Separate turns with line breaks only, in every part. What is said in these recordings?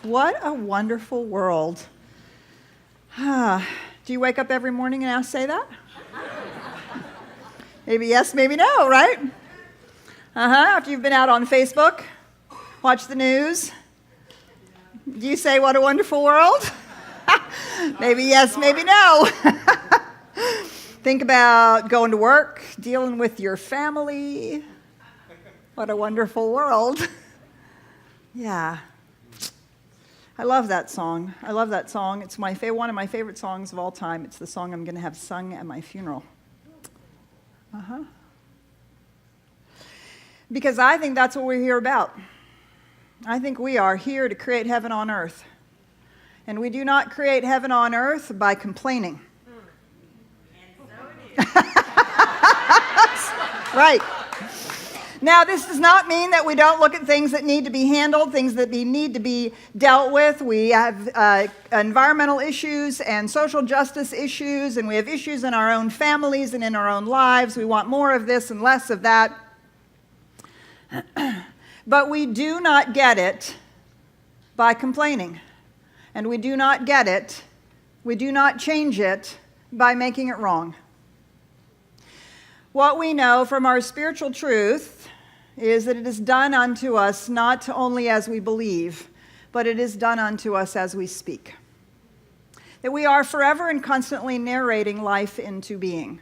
What a wonderful world. Do you wake up every morning and say that? Maybe yes, maybe no, right? After you've been out on Facebook, watch the news, do you say, what a wonderful world? Maybe yes, maybe no. Think about going to work, dealing with your family. What a wonderful world. Yeah. I love that song. I love that song. It's one of my favorite songs of all time. It's the song I'm going to have sung at my funeral. Because I think that's what we're here about. I think we are here to create heaven on earth. And we do not create heaven on earth by complaining. And so it is. Right. Now, this does not mean that we don't look at things that need to be handled, things that need to be dealt with. We have environmental issues and social justice issues, and we have issues in our own families and in our own lives. We want more of this and less of that. But we do not get it by complaining. And we do not get it, we do not change it by making it wrong. What we know from our spiritual truth is that it is done unto us not only as we believe, but it is done unto us as we speak. That we are forever and constantly narrating life into being.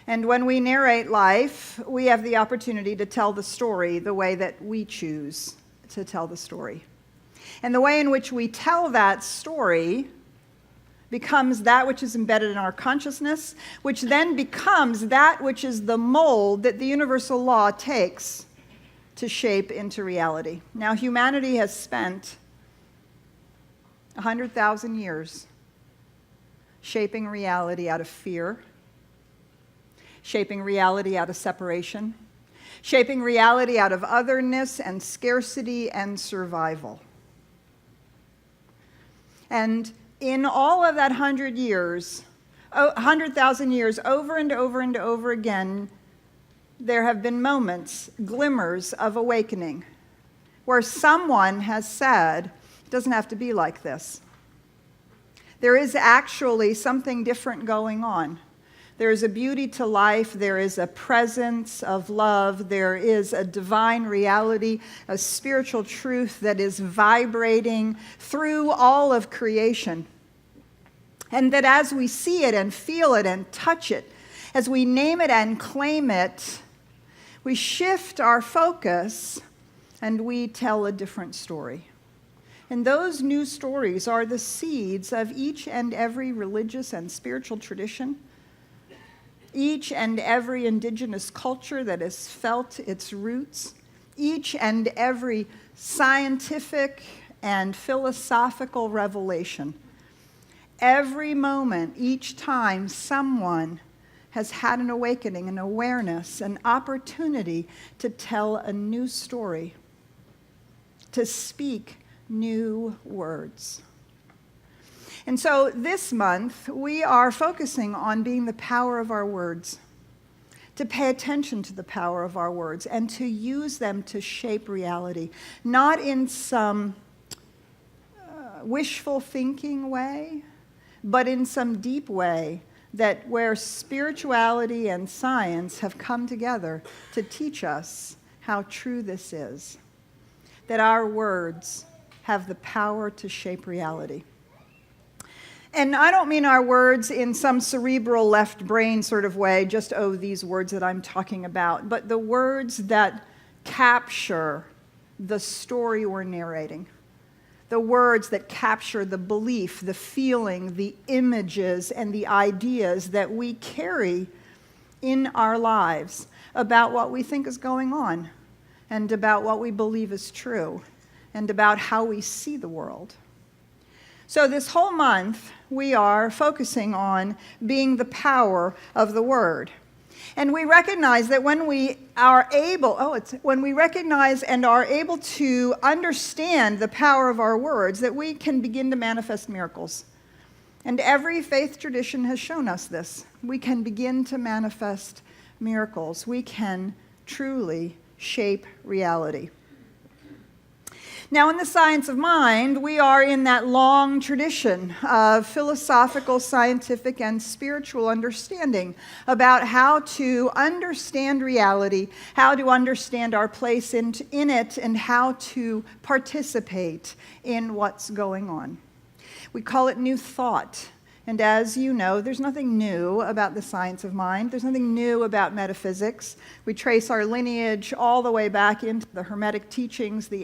And when we narrate life, we have the opportunity to tell the story the way that we choose to tell the story. And the way in which we tell that story becomes that which is embedded in our consciousness, which then becomes that which is the mold that the universal law takes to shape into reality. Now, humanity has spent 100,000 years shaping reality out of fear, shaping reality out of separation, shaping reality out of otherness and scarcity and survival. And in all of that 100,000 years, over and over and over again, there have been moments, glimmers of awakening, where someone has said, it doesn't have to be like this. There is actually something different going on. There is a beauty to life, there is a presence of love, there is a divine reality, a spiritual truth that is vibrating through all of creation. And that as we see it and feel it and touch it, as we name it and claim it, we shift our focus and we tell a different story. And those new stories are the seeds of each and every religious and spiritual tradition, each and every indigenous culture that has felt its roots, each and every scientific and philosophical revelation. Every moment, each time someone has had an awakening, an awareness, an opportunity to tell a new story, to speak new words. And so this month, we are focusing on being the power of our words, to pay attention to the power of our words, and to use them to shape reality, not in some wishful thinking way, but in some deep way that where spirituality and science have come together to teach us how true this is, that our words have the power to shape reality. And I don't mean our words in some cerebral left brain sort of way, just, these words that I'm talking about, but the words that capture the story we're narrating. The words that capture the belief, the feeling, the images, and the ideas that we carry in our lives about what we think is going on, and about what we believe is true, and about how we see the world. So this whole month, we are focusing on being the power of the word. And we recognize that when we are able, when we recognize and are able to understand the power of our words, that we can begin to manifest miracles. And every faith tradition has shown us this. We can begin to manifest miracles. We can truly shape reality. Now, in the science of mind, we are in that long tradition of philosophical, scientific, and spiritual understanding about how to understand reality, how to understand our place in it, and how to participate in what's going on. We call it New Thought. And as you know, there's nothing new about the science of mind. There's nothing new about metaphysics. We trace our lineage all the way back into the Hermetic teachings, the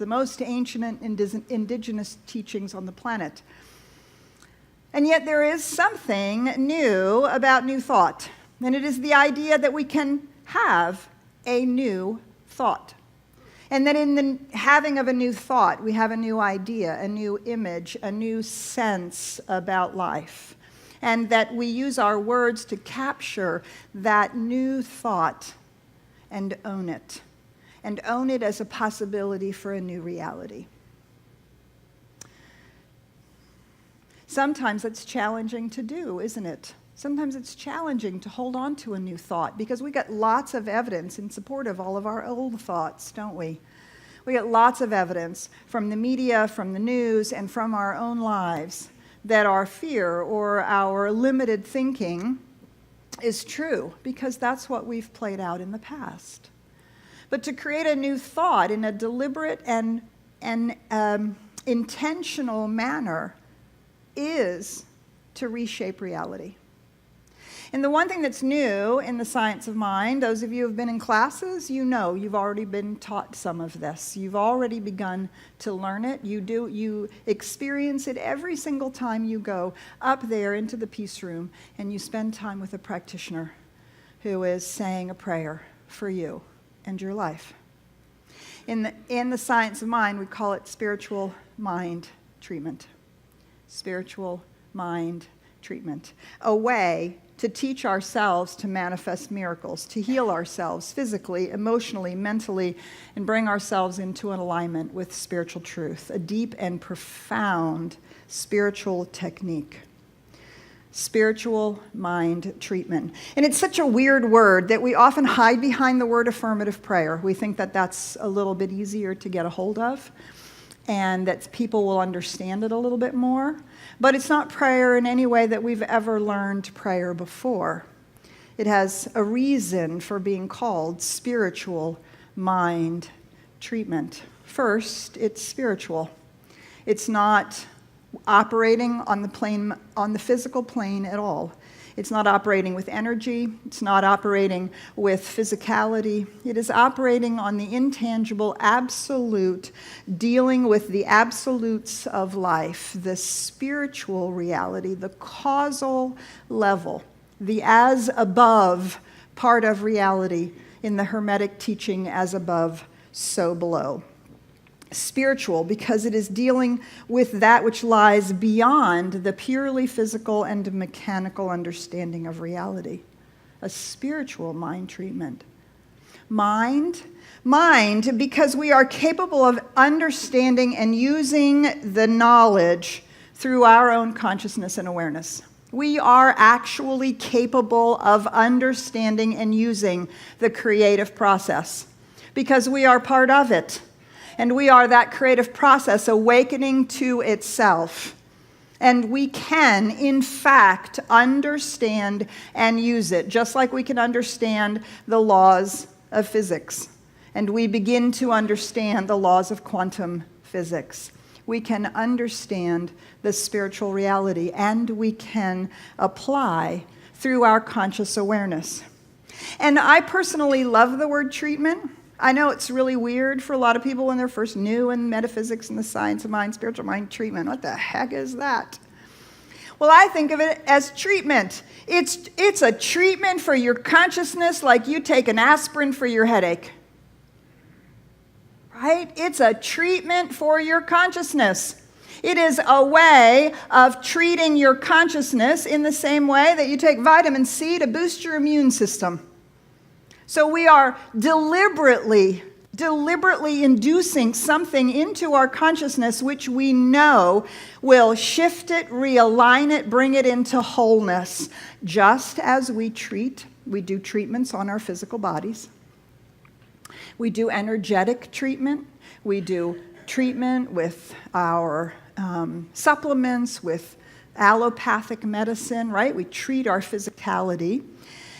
most ancient indigenous teachings on the planet. And yet there is something new about New Thought. And it is the idea that we can have a new thought. And that in the having of a new thought, we have a new idea, a new image, a new sense about life. And that we use our words to capture that new thought and own it. And own it as a possibility for a new reality. Sometimes it's challenging to do, isn't it? Sometimes it's challenging to hold on to a new thought because we get lots of evidence in support of all of our old thoughts, don't we? We get lots of evidence from the media, from the news, and from our own lives that our fear or our limited thinking is true because that's what we've played out in the past. But to create a new thought in a deliberate and intentional manner is to reshape reality. And the one thing that's new in the science of mind, those of you who have been in classes, you know you've already been taught some of this. You've already begun to learn it. You experience it every single time you go up there into the peace room and you spend time with a practitioner who is saying a prayer for you and your life. In the science of mind, we call it spiritual mind treatment. Spiritual mind treatment. A way to teach ourselves to manifest miracles, to heal ourselves physically, emotionally, mentally, and bring ourselves into an alignment with spiritual truth, a deep and profound spiritual technique. Spiritual mind treatment. And it's such a weird word that we often hide behind the word affirmative prayer. We think that that's a little bit easier to get a hold of and that people will understand it a little bit more. But it's not prayer in any way that we've ever learned prayer before. It has a reason for being called spiritual mind treatment. First, it's spiritual. It's not operating on the physical plane at all. It's not operating with energy. It's not operating with physicality. It is operating on the intangible absolute, dealing with the absolutes of life, the spiritual reality, the causal level, the as above part of reality in the Hermetic teaching, as above, so below. Spiritual because it is dealing with that which lies beyond the purely physical and mechanical understanding of reality. A spiritual mind treatment. Mind because we are capable of understanding and using the knowledge through our own consciousness and awareness. We are actually capable of understanding and using the creative process because we are part of it. And we are that creative process awakening to itself. And we can, in fact, understand and use it, just like we can understand the laws of physics. And we begin to understand the laws of quantum physics. We can understand the spiritual reality, and we can apply through our conscious awareness. And I personally love the word treatment. I know it's really weird for a lot of people when they're first new in metaphysics and the science of mind, spiritual mind treatment. What the heck is that? Well, I think of it as treatment. It's a treatment for your consciousness like you take an aspirin for your headache. Right? It's a treatment for your consciousness. It is a way of treating your consciousness in the same way that you take vitamin C to boost your immune system. So we are deliberately inducing something into our consciousness which we know will shift it, realign it, bring it into wholeness. Just as we do treatments on our physical bodies. We do energetic treatment. We do treatment, with our supplements, with allopathic medicine, right? We treat our physicality.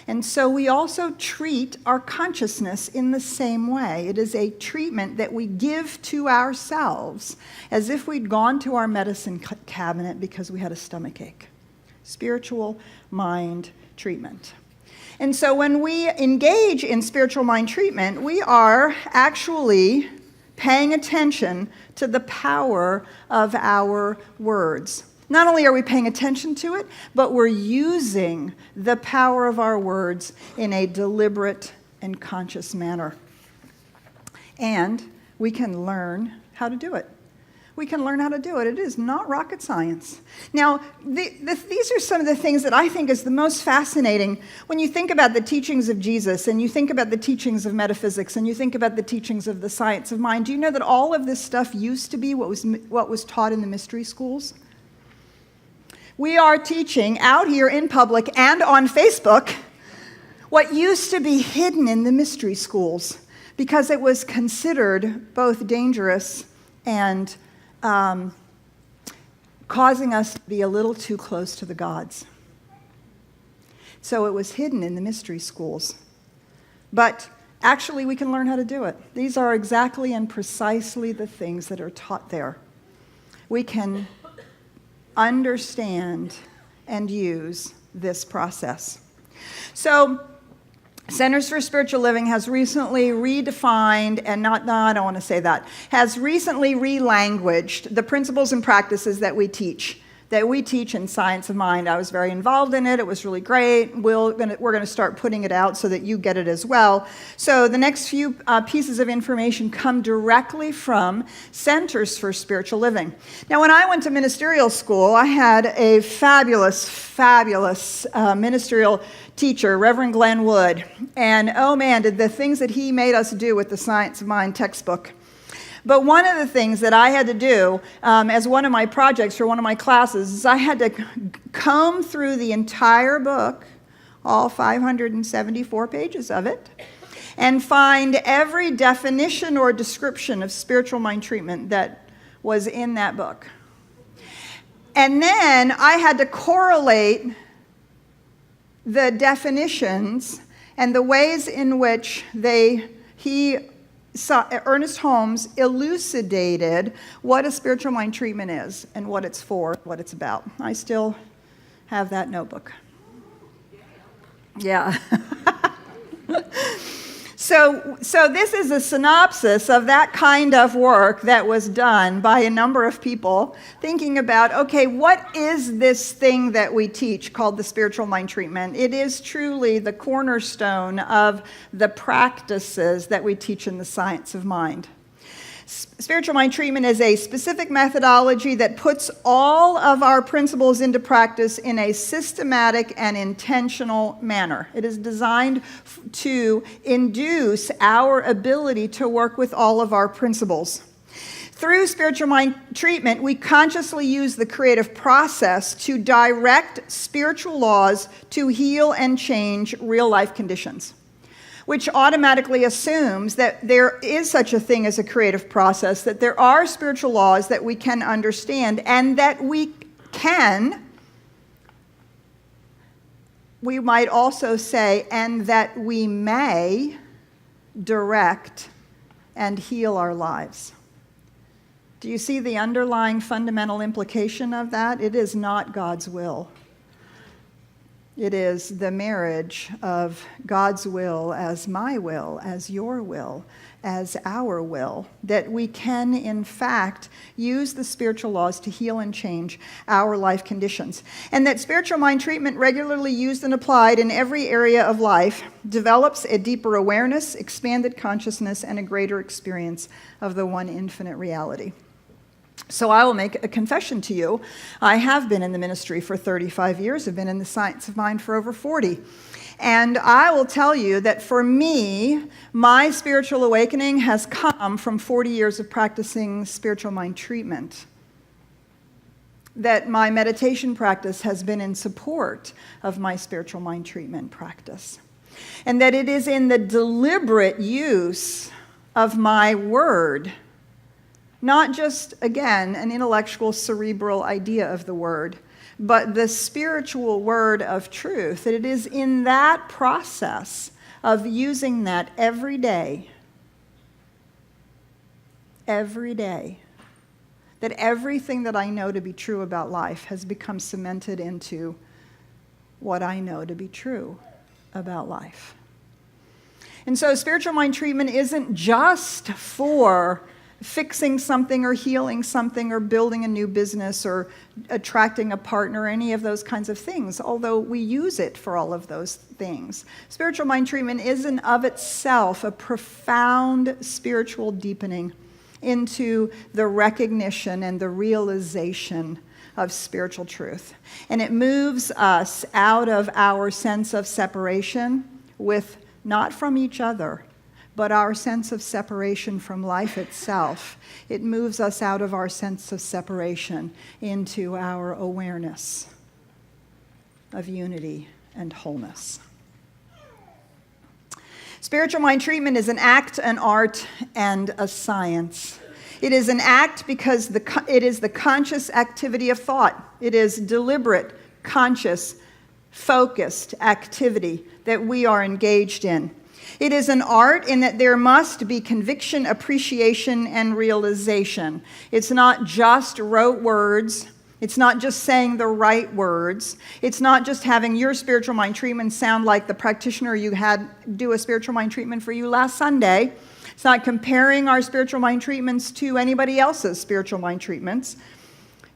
And so we also treat our consciousness in the same way. It is a treatment that we give to ourselves as if we'd gone to our medicine cabinet because we had a stomach ache. Spiritual mind treatment. And so when we engage in spiritual mind treatment, we are actually paying attention to the power of our words. Not only are we paying attention to it, but we're using the power of our words in a deliberate and conscious manner. And we can learn how to do it. We can learn how to do it. It is not rocket science. Now, these are some of the things that I think is the most fascinating when you think about the teachings of Jesus and you think about the teachings of metaphysics and you think about the teachings of the science of mind. Do you know that all of this stuff used to be what was taught in the mystery schools? We are teaching out here in public and on Facebook what used to be hidden in the mystery schools because it was considered both dangerous and causing us to be a little too close to the gods. So it was hidden in the mystery schools. But actually, we can learn how to do it. These are exactly and precisely the things that are taught there. We can understand and use this process. So, Centers for Spiritual Living has recently redefined, and I don't want to say that, has recently relanguaged the principles and practices that we teach in Science of Mind. I was very involved in it. It was really great. We're going to start putting it out so that you get it as well. So the next few pieces of information come directly from Centers for Spiritual Living. Now, when I went to ministerial school, I had a fabulous ministerial teacher, Reverend Glenn Wood. And oh man, did the things that he made us do with the Science of Mind textbook. But one of the things that I had to do as one of my projects for one of my classes is I had to comb through the entire book, all 574 pages of it, and find every definition or description of spiritual mind treatment that was in that book. And then I had to correlate the definitions and the ways in which Ernest Holmes elucidated what a spiritual mind treatment is and what it's for, what it's about. I still have that notebook. Yeah. So this is a synopsis of that kind of work that was done by a number of people thinking about, okay, what is this thing that we teach called the spiritual mind treatment? It is truly the cornerstone of the practices that we teach in the Science of Mind. Spiritual mind treatment is a specific methodology that puts all of our principles into practice in a systematic and intentional manner. It is designed to induce our ability to work with all of our principles. Through spiritual mind treatment, we consciously use the creative process to direct spiritual laws to heal and change real-life conditions, which automatically assumes that there is such a thing as a creative process, that there are spiritual laws that we can understand, and that we might also say, and that we may direct and heal our lives. Do you see the underlying fundamental implication of that? It is not God's will. It is the marriage of God's will as my will, as your will, as our will, that we can, in fact, use the spiritual laws to heal and change our life conditions. And that spiritual mind treatment, regularly used and applied in every area of life, develops a deeper awareness, expanded consciousness, and a greater experience of the one infinite reality. So I will make a confession to you. I have been in the ministry for 35 years. I've been in the Science of Mind for over 40. And I will tell you that for me, my spiritual awakening has come from 40 years of practicing spiritual mind treatment. That my meditation practice has been in support of my spiritual mind treatment practice. And that it is in the deliberate use of my word Not just, again, an intellectual, cerebral idea of the word, but the spiritual word of truth. That it is in that process of using that every day, that everything that I know to be true about life has become cemented into what I know to be true about life. And so spiritual mind treatment isn't just for fixing something or healing something or building a new business or attracting a partner or any of those kinds of things, although we use it for all of those things. Spiritual mind treatment is in of itself a profound spiritual deepening into the recognition and the realization of spiritual truth. And it moves us out of our sense of separation with not from each other, but our sense of separation from life itself. It moves us out of our sense of separation into our awareness of unity and wholeness. Spiritual mind treatment is an act, an art, and a science. It is an act because it is the conscious activity of thought. It is deliberate, conscious, focused activity that we are engaged in. It is an art in that there must be conviction, appreciation, and realization. It's not just rote words. It's not just saying the right words. It's not just having your spiritual mind treatment sound like the practitioner you had do a spiritual mind treatment for you last Sunday. It's not comparing our spiritual mind treatments to anybody else's spiritual mind treatments.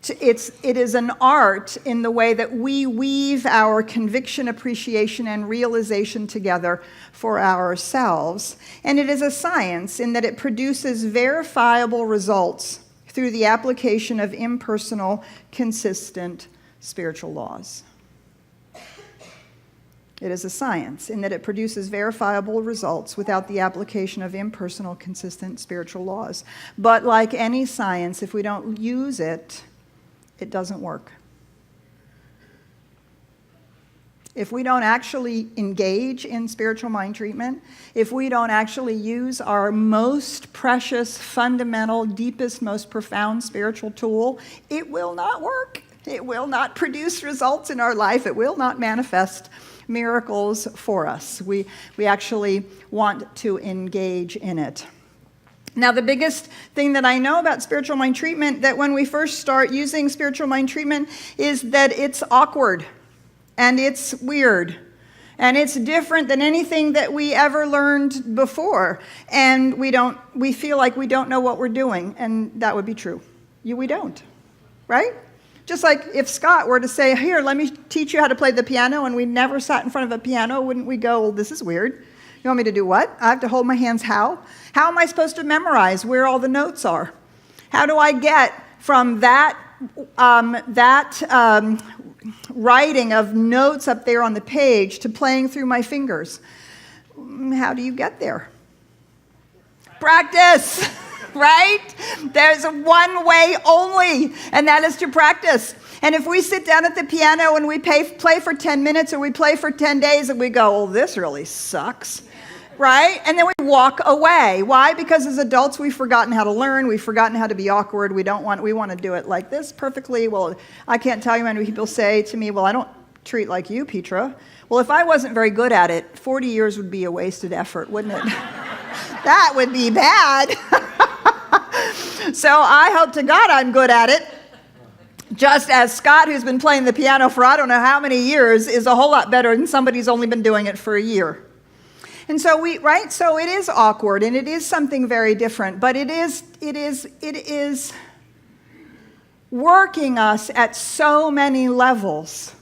It is an art in the way that we weave our conviction, appreciation, and realization together for ourselves. And it is a science in that it produces verifiable results through the application of impersonal, consistent spiritual laws. It is a science in that it produces verifiable results without the application of impersonal, consistent spiritual laws. But like any science, if we don't use it, it doesn't work. If we don't actually engage in spiritual mind treatment, if we don't actually use our most precious, fundamental, deepest, most profound spiritual tool, it will not work. It will not produce results in our life. It will not manifest miracles for us. We actually want to engage in it. Now, the biggest thing that I know about spiritual mind treatment, that when we first start using spiritual mind treatment, is that it's awkward, and it's weird, and it's different than anything that we ever learned before, and we feel like we don't know what we're doing, and that would be true. We don't, right? Just like if Scott were to say, here, let me teach you how to play the piano, and we never sat in front of a piano, wouldn't we go, well, this is weird. You want me to do what? I have to hold my hands how? How am I supposed to memorize where all the notes are? How do I get from that writing of notes up there on the page to playing through my fingers? How do you get there? Practice, right? There's one way only, and that is to practice. And if we sit down at the piano and we play for 10 minutes or we play for 10 days and we go, oh, this really sucks, right? And then we walk away. Why? Because as adults, we've forgotten how to learn. We've forgotten how to be awkward. We want to do it like this perfectly. Well, I can't tell you how many people say to me, well, I don't treat like you, Petra. Well, if I wasn't very good at it, 40 years would be a wasted effort, wouldn't it? That would be bad. So I hope to God I'm good at it. Just as Scott, who's been playing the piano for I don't know how many years, is a whole lot better than somebody who's only been doing it for a year. And so so it is awkward, and it is something very different, but it is working us at so many levels.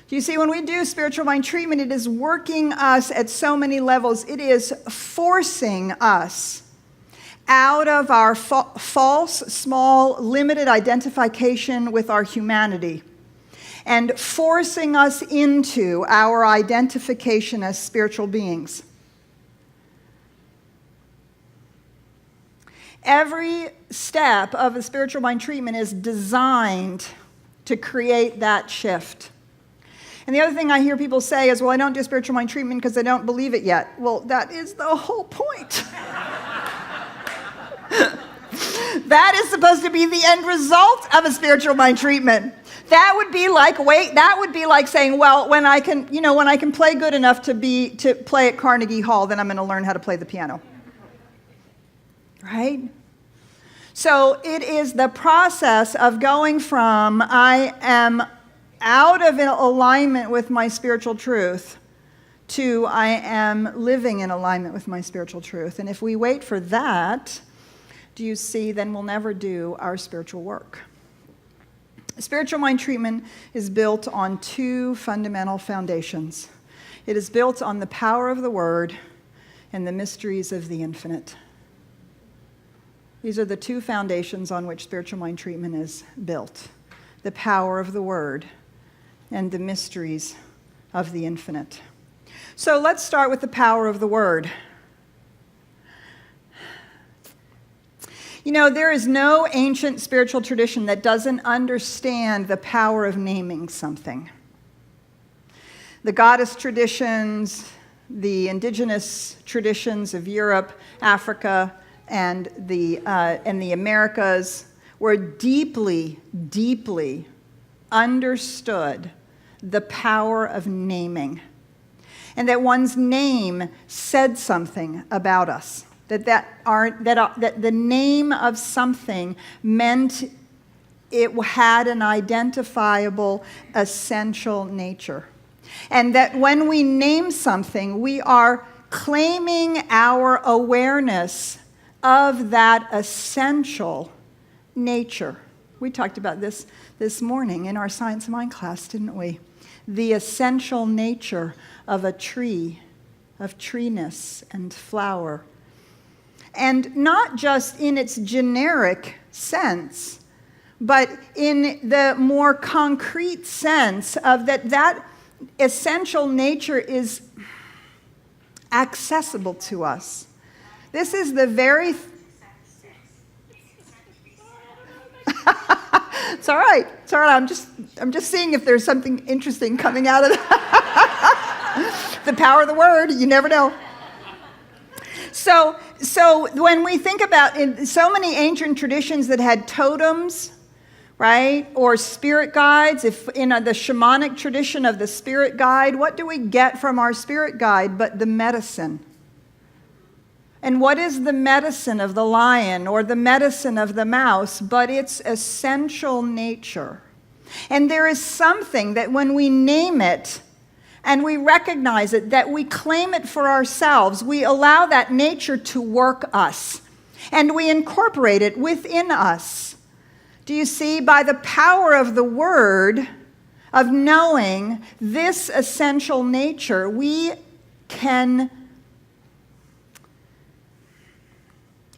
Do you see, when we do spiritual mind treatment, it is working us at so many levels. It is forcing us out of our false, small, limited identification with our humanity and forcing us into our identification as spiritual beings. Every step of a spiritual mind treatment is designed to create that shift. And the other thing I hear people say is, well, I don't do spiritual mind treatment because I don't believe it yet. Well, that is the whole point. That is supposed to be the end result of a spiritual mind treatment. That would be like saying, well, when I can play good enough to play at Carnegie Hall, then I'm going to learn how to play the piano. Right? So it is the process of going from I am out of alignment with my spiritual truth to I am living in alignment with my spiritual truth. And if we wait for that, do you see, then we'll never do our spiritual work. Spiritual mind treatment is built on two fundamental foundations. It is built on the power of the Word and the mysteries of the infinite. These are the two foundations on which spiritual mind treatment is built. The power of the Word and the mysteries of the infinite. So let's start with the power of the Word. You know, there is no ancient spiritual tradition that doesn't understand the power of naming something. The goddess traditions, the indigenous traditions of Europe, Africa, and the Americas were deeply, deeply understood the power of naming. And that one's name said something about us. That the name of something meant it had an identifiable, essential nature. And that when we name something, we are claiming our awareness of that essential nature. We talked about this morning in our Science of Mind class, didn't we? The essential nature of a tree, of treeness and flower. And not just in its generic sense, but in the more concrete sense of that essential nature is accessible to us. This is the very... It's all right. It's all right. I'm just seeing if there's something interesting coming out of the power of the Word. You never know. So when we think about in so many ancient traditions that had totems, right, or spirit guides, if in the shamanic tradition of the spirit guide, what do we get from our spirit guide but the medicine? And what is the medicine of the lion or the medicine of the mouse but its essential nature? And there is something that when we name it and we recognize it, that we claim it for ourselves, we allow that nature to work us, and we incorporate it within us. Do you see? By the power of the Word, of knowing this essential nature, we can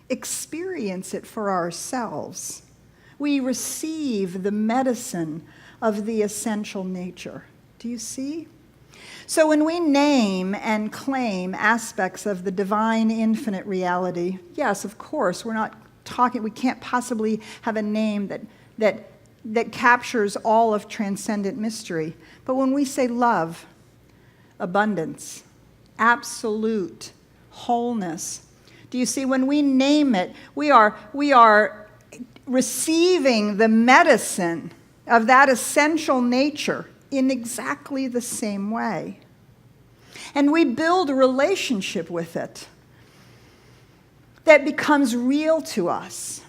experience it for ourselves. We receive the medicine of the essential nature. Do you see? So when we name and claim aspects of the divine infinite reality, yes, of course, we can't possibly have a name that captures all of transcendent mystery. But when we say love, abundance, absolute wholeness, do you see, when we name it, we are receiving the medicine of that essential nature in exactly the same way. And we build a relationship with it that becomes real to us.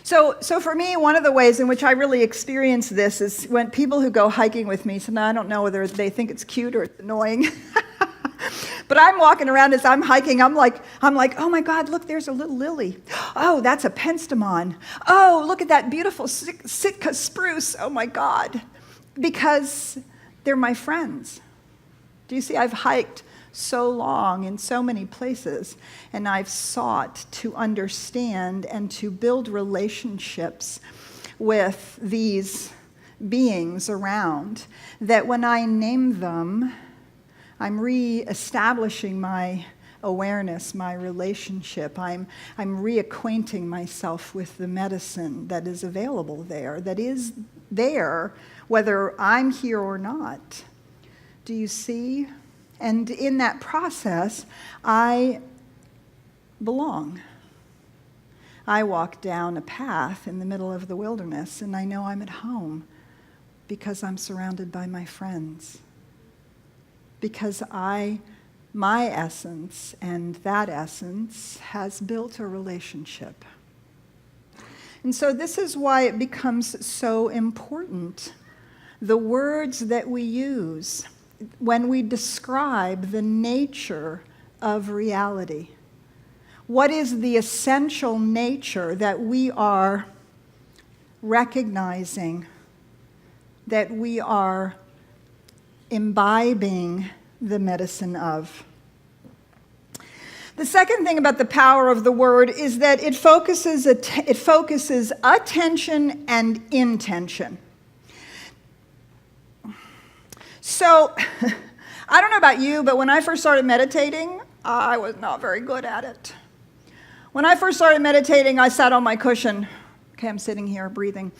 So for me, one of the ways in which I really experience this is when people who go hiking with me, so now I don't know whether they think it's cute or it's annoying, but I'm walking around as I'm hiking, I'm like, oh my God, look, there's a little lily. Oh, that's a penstemon. Oh, look at that beautiful Sitka spruce. Oh my God. Because they're my friends. Do you see? I've hiked so long in so many places, and I've sought to understand and to build relationships with these beings around, that when I name them, I'm re-establishing my awareness, my relationship. I'm reacquainting myself with the medicine that is available there, that is there whether I'm here or not. Do you see? And in that process, I belong. I walk down a path in the middle of the wilderness, and I know I'm at home because I'm surrounded by my friends. Because my essence and that essence has built a relationship. And so this is why it becomes so important. The words that we use when we describe the nature of reality. What is the essential nature that we are recognizing, that we are imbibing the medicine of? The second thing about the power of the word is that it focuses attention and intention. So, I don't know about you, but when I first started meditating, I was not very good at it. When I first started meditating, I sat on my cushion. Okay, I'm sitting here, breathing.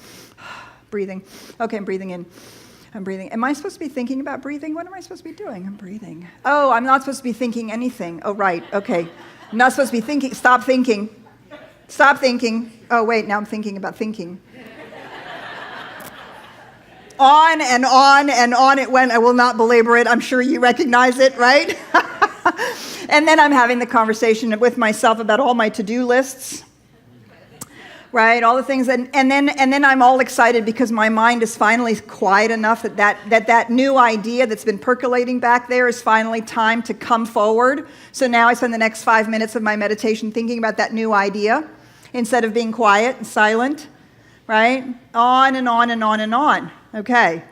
Breathing. Okay, I'm breathing in. I'm breathing. Am I supposed to be thinking about breathing? What am I supposed to be doing? I'm breathing. Oh, I'm not supposed to be thinking anything. Oh, right. Okay. I'm not supposed to be thinking. Stop thinking. Stop thinking. Oh, wait. Now I'm thinking about thinking. On and on and on it went. I will not belabor it. I'm sure you recognize it, right? And then I'm having the conversation with myself about all my to-do lists. Right, all the things, and then I'm all excited because my mind is finally quiet enough that new idea that's been percolating back there is finally time to come forward. So now I spend the next 5 minutes of my meditation thinking about that new idea instead of being quiet and silent, right? On and on and on and on. Okay,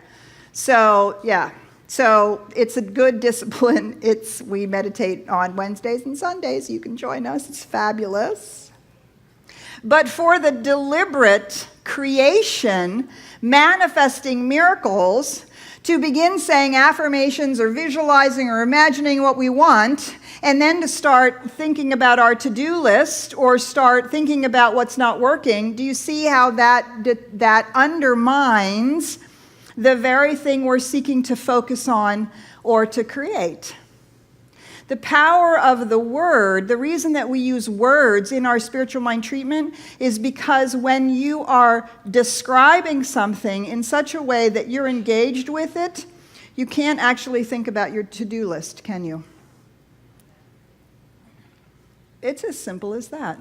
so yeah, so it's a good discipline. We meditate on Wednesdays and Sundays. You can join us. It's fabulous. But for the deliberate creation, manifesting miracles, to begin saying affirmations or visualizing or imagining what we want, and then to start thinking about our to-do list or start thinking about what's not working, do you see how that undermines the very thing we're seeking to focus on or to create? The power of the word, the reason that we use words in our spiritual mind treatment is because when you are describing something in such a way that you're engaged with it, you can't actually think about your to-do list, can you? It's as simple as that.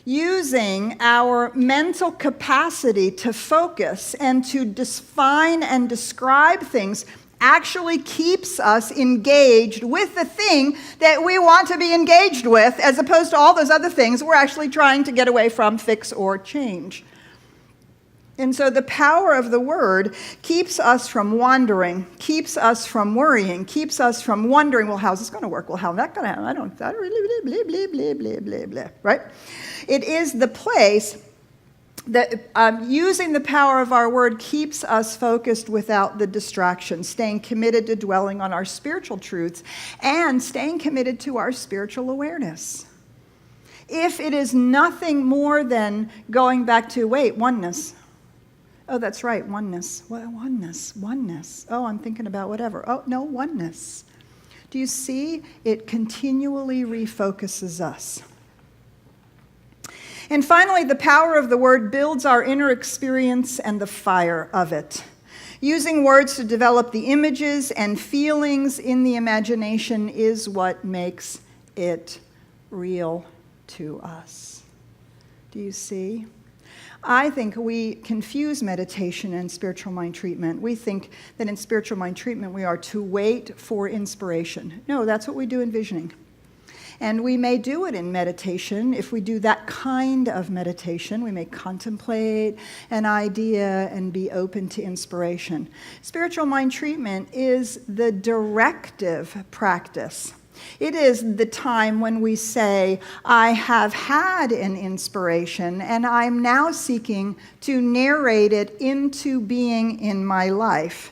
Using our mental capacity to focus and to define and describe things actually keeps us engaged with the thing that we want to be engaged with, as opposed to all those other things we're actually trying to get away from, fix, or change. And so the power of the word keeps us from wandering, keeps us from worrying, keeps us from wondering, well, how's this going to work? Well, how's that going to happen? I don't really, blah, blah, blah, blah, blah, blah, right? It is the place that using the power of our word keeps us focused without the distraction, staying committed to dwelling on our spiritual truths and staying committed to our spiritual awareness. If it is nothing more than going back to, oneness. Oh, that's right, oneness. Well, oneness. Oh, I'm thinking about whatever. Oh, no, oneness. Do you see? It continually refocuses us. And finally, the power of the word builds our inner experience and the fire of it. Using words to develop the images and feelings in the imagination is what makes it real to us. Do you see? I think we confuse meditation and spiritual mind treatment. We think that in spiritual mind treatment we are to wait for inspiration. No, that's what we do in visioning. And we may do it in meditation. If we do that kind of meditation, we may contemplate an idea and be open to inspiration. Spiritual mind treatment is the directive practice. It is the time when we say, I have had an inspiration and I'm now seeking to narrate it into being in my life.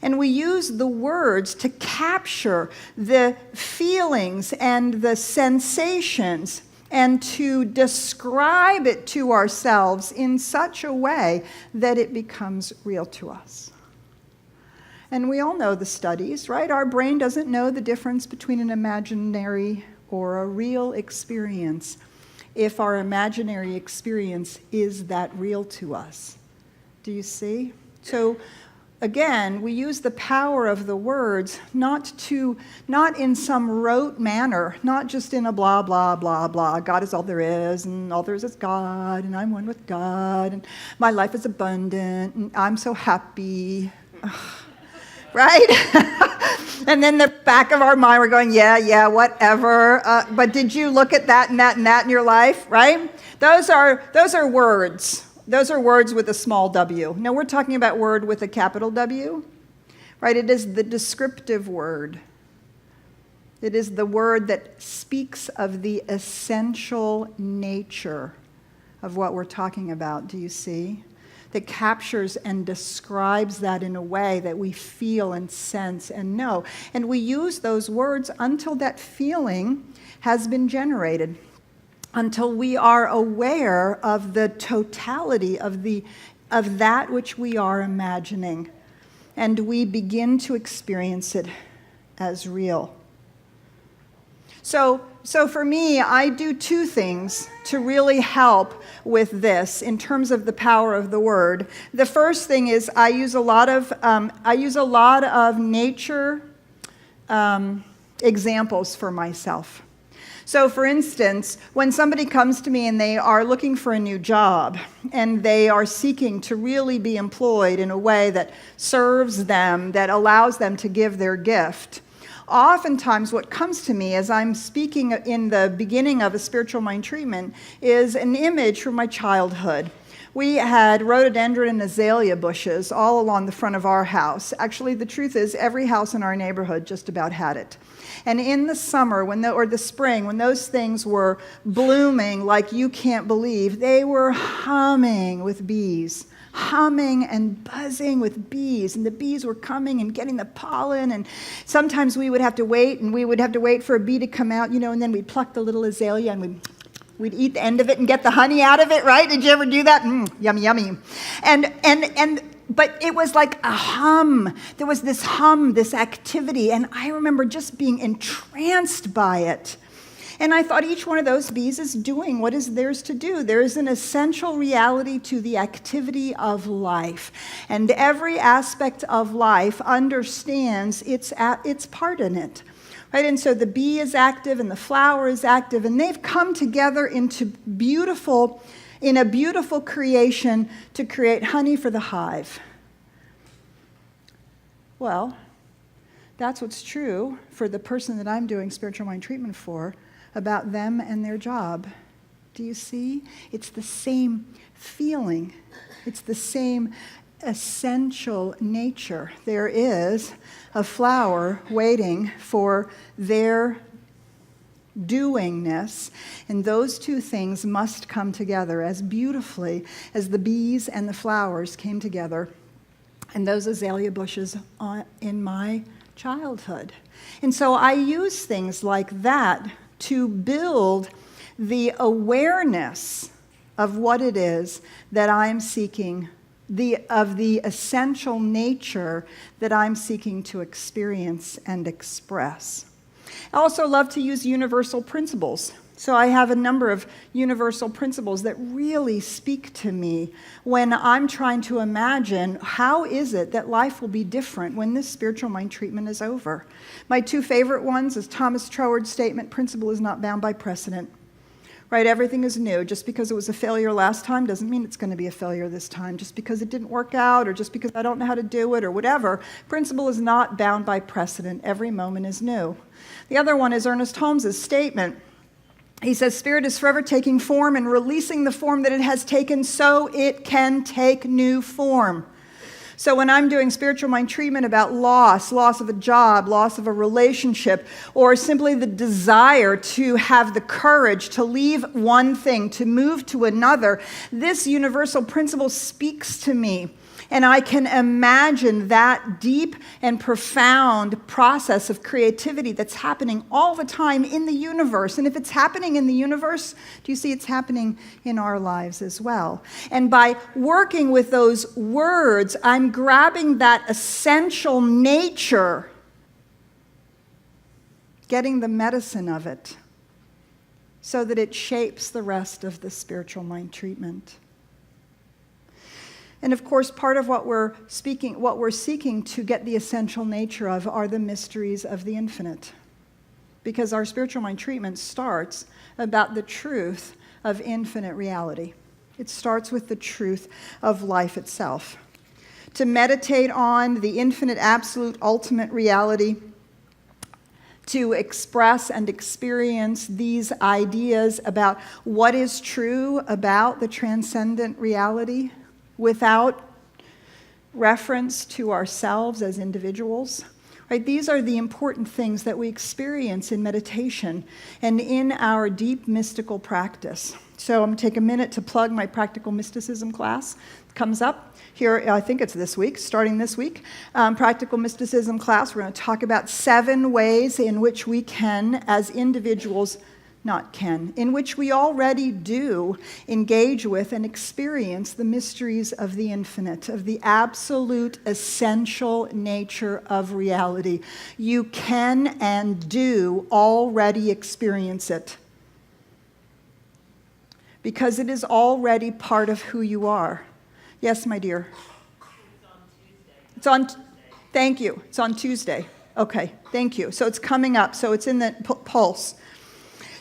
And we use the words to capture the feelings and the sensations and to describe it to ourselves in such a way that it becomes real to us. And we all know the studies, right? Our brain doesn't know the difference between an imaginary or a real experience. if our imaginary experience is that real to us. Do you see? So again, we use the power of the words not in some rote manner, not just in a blah, blah, blah, blah. God is all there is, and all there is God, and I'm one with God, and my life is abundant, and I'm so happy. Right? And then the back of our mind, we're going, yeah, whatever. But did you look at that and that and that in your life, right? Those are words. Those are words with a small w. Now we're talking about word with a capital W, right? It is the descriptive word. It is the word that speaks of the essential nature of what we're talking about. Do you see? That captures and describes that in a way that we feel and sense and know. And we use those words until that feeling has been generated, until we are aware of the totality of that which we are imagining, and we begin to experience it as real. So for me, I do two things to really help with this in terms of the power of the word. The first thing is I use a lot of nature examples for myself. So for instance, when somebody comes to me and they are looking for a new job and they are seeking to really be employed in a way that serves them, that allows them to give their gift, oftentimes what comes to me as I'm speaking in the beginning of a spiritual mind treatment is an image from my childhood. We had rhododendron and azalea bushes all along the front of our house. Actually, the truth is every house in our neighborhood just about had it. And in the summer or the spring, when those things were blooming like you can't believe, they were humming with bees. Humming and buzzing with bees, and the bees were coming and getting the pollen, and sometimes we would have to wait for a bee to come out, and then we'd pluck the little azalea and we'd eat the end of it and get the honey out of it, right? Did you ever do that? Yummy, yummy. But it was like a hum. There was this hum, this activity, and I remember just being entranced by it. And I thought each one of those bees is doing what is theirs to do. There is an essential reality to the activity of life. And every aspect of life understands its part in it. Right? And so the bee is active and the flower is active, and they've come together in a beautiful creation to create honey for the hive. Well, that's what's true for the person that I'm doing spiritual mind treatment for, about them and their job. Do you see? It's the same feeling. It's the same essential nature. There is a flower waiting for their doingness, and those two things must come together as beautifully as the bees and the flowers came together and those azalea bushes in my childhood. And so I use things like that to build the awareness of what it is that I'm seeking, of the essential nature that I'm seeking to experience and express. I also love to use universal principles. So I have a number of universal principles that really speak to me when I'm trying to imagine how is it that life will be different when this spiritual mind treatment is over. My two favorite ones is Thomas Troward's statement, principle is not bound by precedent. Right, everything is new. Just because it was a failure last time doesn't mean it's going to be a failure this time. Just because it didn't work out or just because I don't know how to do it or whatever, principle is not bound by precedent. Every moment is new. The other one is Ernest Holmes's statement. He says, spirit is forever taking form and releasing the form that it has taken so it can take new form. So when I'm doing spiritual mind treatment about loss of a job, loss of a relationship, or simply the desire to have the courage to leave one thing, to move to another, this universal principle speaks to me. And I can imagine that deep and profound process of creativity that's happening all the time in the universe. And if it's happening in the universe, do you see it's happening in our lives as well? And by working with those words, I'm grabbing that essential nature, getting the medicine of it, so that it shapes the rest of the spiritual mind treatment. And of course, part of what we're seeking to get the essential nature of are the mysteries of the infinite. Because our spiritual mind treatment starts about the truth of infinite reality. It starts with the truth of life itself. To meditate on the infinite, absolute, ultimate reality, to express and experience these ideas about what is true about the transcendent reality without reference to ourselves as individuals. Right? These are the important things that we experience in meditation and in our deep mystical practice. So I'm going to take a minute to plug my practical mysticism class. It comes up here, I think it's this week, starting this week. Practical mysticism class, we're going to talk about 7 ways in which we can, as individuals, in which we already do engage with and experience the mysteries of the infinite, of the absolute essential nature of reality. You can and do already experience it, because it is already part of who you are. Yes, my dear? It's on Tuesday. Thank you. It's on Tuesday. Okay, thank you. So it's coming up. So it's in the pulse.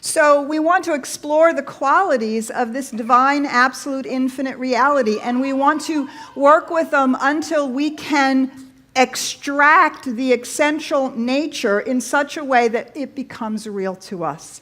So we want to explore the qualities of this divine, absolute, infinite reality, and we want to work with them until we can extract the essential nature in such a way that it becomes real to us.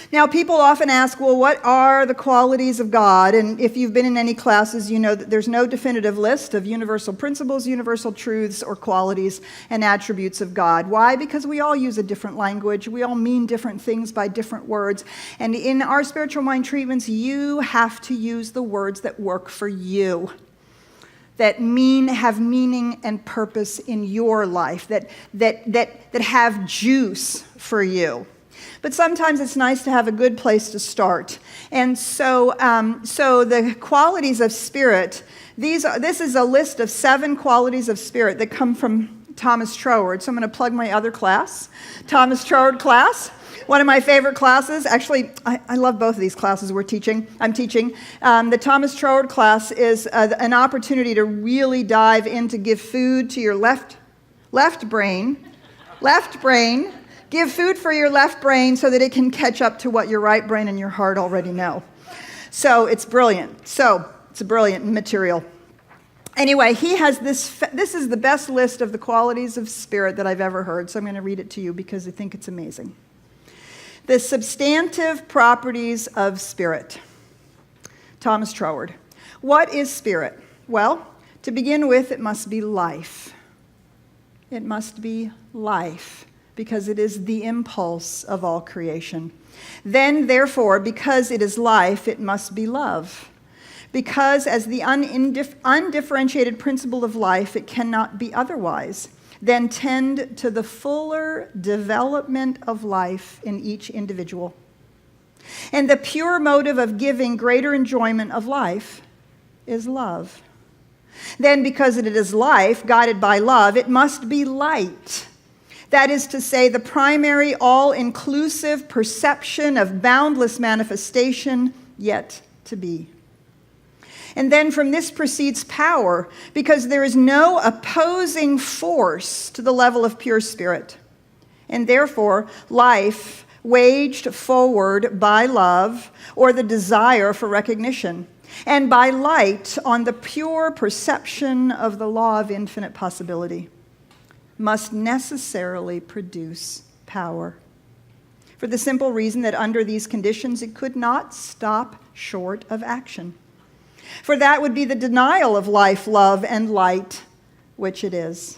Now, people often ask, well, what are the qualities of God? And if you've been in any classes, you know that there's no definitive list of universal principles, universal truths, or qualities and attributes of God. Why? Because we all use a different language. We all mean different things by different words. And in our spiritual mind treatments, you have to use the words that work for you, that have meaning and purpose in your life, that have juice for you. But sometimes it's nice to have a good place to start. And so the qualities of spirit, this is a list of 7 qualities of spirit that come from Thomas Troward. So I'm going to plug my other class, Thomas Troward class. One of my favorite classes. Actually, I love both of these classes I'm teaching. The Thomas Troward class is an opportunity to really dive in, to give food to your left brain. Give food for your left brain so that it can catch up to what your right brain and your heart already know. So it's brilliant. So it's a brilliant material. Anyway, he has this is the best list of the qualities of spirit that I've ever heard. So I'm going to read it to you because I think it's amazing. The substantive properties of spirit. Thomas Troward. What is spirit? Well, to begin with, it must be life. It must be life, because it is the impulse of all creation. Then, therefore, because it is life, it must be love. Because as the undifferentiated principle of life, it cannot be otherwise than tend to the fuller development of life in each individual. And the pure motive of giving greater enjoyment of life is love. Then, because it is life, guided by love, it must be light. That is to say, the primary, all-inclusive perception of boundless manifestation yet to be. And then from this proceeds power, because there is no opposing force to the level of pure spirit. And therefore, life waged forward by love, or the desire for recognition, and by light on the pure perception of the law of infinite possibility, must necessarily produce power. For the simple reason that under these conditions it could not stop short of action. For that would be the denial of life, love, and light, which it is.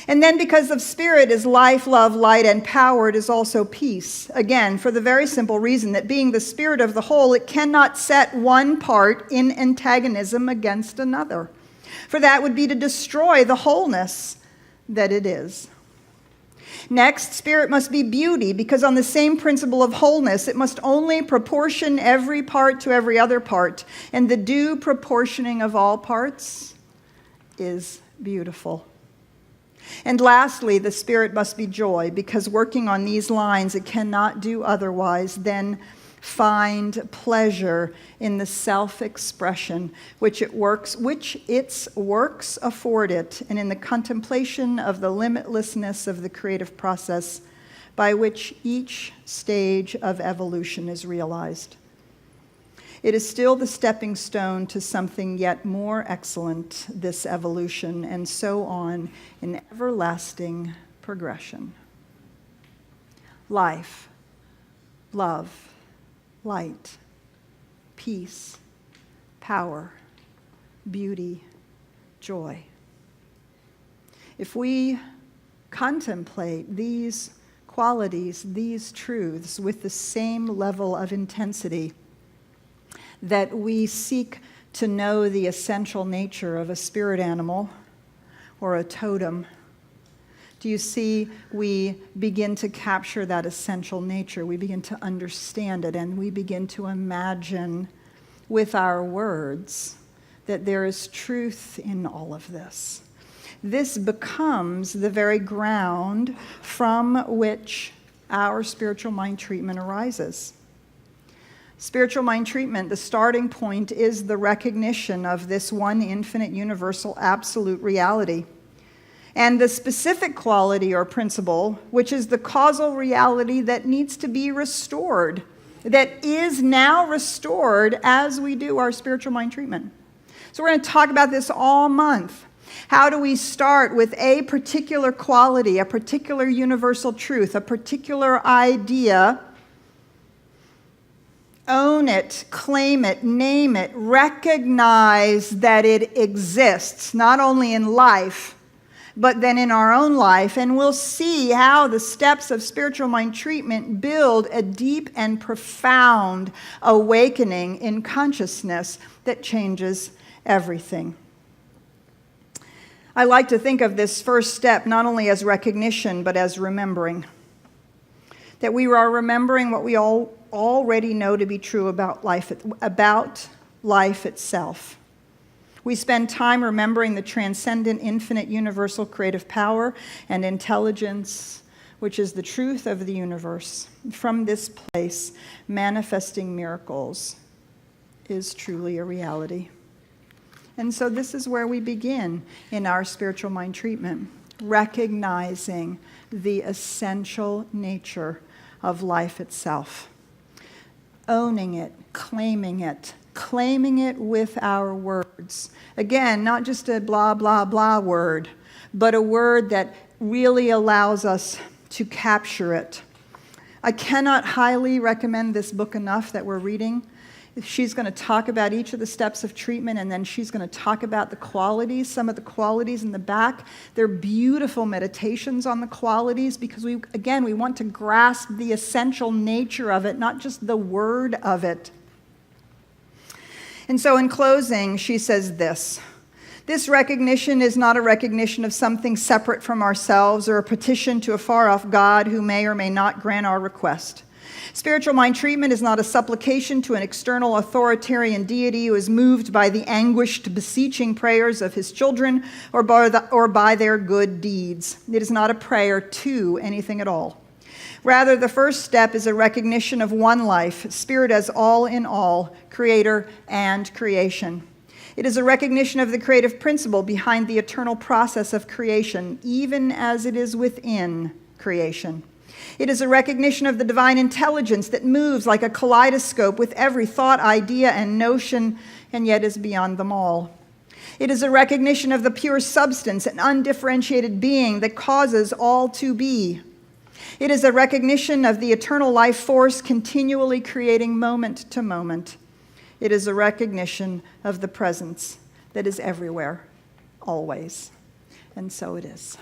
And then because of spirit is life, love, light, and power, it is also peace. Again, for the very simple reason that being the spirit of the whole, it cannot set one part in antagonism against another. For that would be to destroy the wholeness that it is. Next, spirit must be beauty, because on the same principle of wholeness, it must only proportion every part to every other part, and the due proportioning of all parts is beautiful. And lastly, the spirit must be joy, because working on these lines, it cannot do otherwise than find pleasure in the self-expression which its works afford it, and in the contemplation of the limitlessness of the creative process by which each stage of evolution is realized. It is still the stepping stone to something yet more excellent, this evolution, and so on in everlasting progression. Life, love, light, peace, power, beauty, joy. If we contemplate these qualities, these truths with the same level of intensity that we seek to know the essential nature of a spirit animal or a totem, do you see, we begin to capture that essential nature. We begin to understand it, and we begin to imagine with our words that there is truth in all of this. This becomes the very ground from which our spiritual mind treatment arises. Spiritual mind treatment, the starting point is the recognition of this one infinite, universal, absolute reality. And the specific quality or principle, which is the causal reality that needs to be restored, that is now restored as we do our spiritual mind treatment. So we're going to talk about this all month. How do we start with a particular quality, a particular universal truth, a particular idea? Own it, claim it, name it, recognize that it exists, not only in life, but then in our own life. And we'll see how the steps of spiritual mind treatment build a deep and profound awakening in consciousness that changes everything. I like to think of this first step not only as recognition, but as remembering. That we are remembering what we already know to be true about life itself. We spend time remembering the transcendent, infinite, universal creative power and intelligence, which is the truth of the universe. From this place, manifesting miracles is truly a reality. And so this is where we begin in our spiritual mind treatment, recognizing the essential nature of life itself. Owning it, claiming it with our words. Again, not just a blah, blah, blah word, but a word that really allows us to capture it. I cannot highly recommend this book enough that we're reading. She's going to talk about each of the steps of treatment, and then she's going to talk about the qualities, some of the qualities in the back. They're beautiful meditations on the qualities because we want to grasp the essential nature of it, not just the word of it. And so in closing, she says this: this recognition is not a recognition of something separate from ourselves or a petition to a far-off God who may or may not grant our request. Spiritual mind treatment is not a supplication to an external authoritarian deity who is moved by the anguished, beseeching prayers of his children or by their good deeds. It is not a prayer to anything at all. Rather, the first step is a recognition of one life, spirit as all in all, creator and creation. It is a recognition of the creative principle behind the eternal process of creation, even as it is within creation. It is a recognition of the divine intelligence that moves like a kaleidoscope with every thought, idea, and notion, and yet is beyond them all. It is a recognition of the pure substance and undifferentiated being that causes all to be. It is a recognition of the eternal life force continually creating moment to moment. It is a recognition of the presence that is everywhere, always. And so it is.